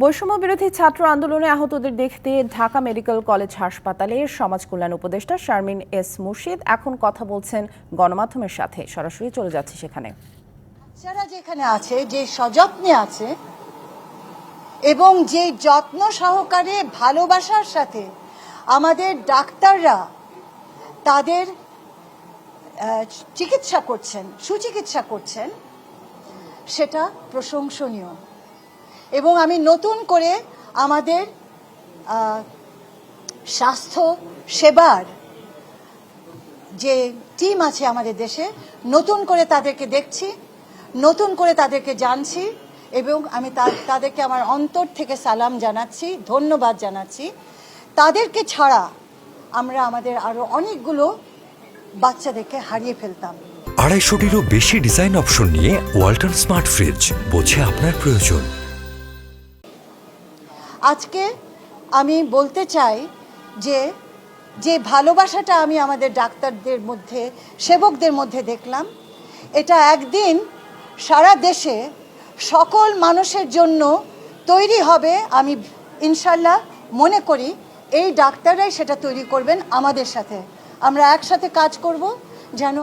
বৈষম্য বিরোধী ছাত্র আন্দোলনে আহতদের দেখতে ঢাকা মেডিকেল কলেজ হাসপাতালে সমাজ কল্যাণ উপদেষ্টা শারমিন এস মুর্শিদ এখন কথা বলছেন গণমাধ্যমের সাথে। সরাসরি চলে যাচ্ছে সেখানে। বাচ্চারা যেখানে আছে, যে সযত্নে আছে এবং যে যত্ন সহকারে ভালোবাসার সাথে আমাদের ডাক্তাররা তাদের চিকিৎসা করছেন, সুচিকিৎসা করছেন, সেটা প্রশংসনীয়। এবং আমি নতুন করে আমাদের স্বাস্থ্য সেবার যে টিম আছে আমাদের দেশে, নতুন করে তাদেরকে দেখছি, নতুন করে তাদেরকে জানছি এবং আমি তাদেরকে আমার অন্তর থেকে সালাম জানাচ্ছি, ধন্যবাদ জানাচ্ছি। তাদেরকে ছাড়া আমরা আমাদের আরো অনেকগুলো বাচ্চাদেরকে হারিয়ে ফেলতাম। 250-টিরও বেশি ডিজাইন অপশন নিয়ে ওয়ালটন স্মার্ট ফ্রিজ, বোঝে আপনার প্রয়োজন। আজকে আমি বলতে চাই যে ভালোবাসাটা আমি আমাদের ডাক্তারদের মধ্যে, সেবকদের মধ্যে দেখলাম, এটা একদিন সারা দেশে সকল মানুষের জন্য তৈরি হবে। আমি ইনশাল্লাহ মনে করি এই ডাক্তাররাই সেটা তৈরি করবেন আমাদের সাথে। আমরা একসাথে কাজ করব যেন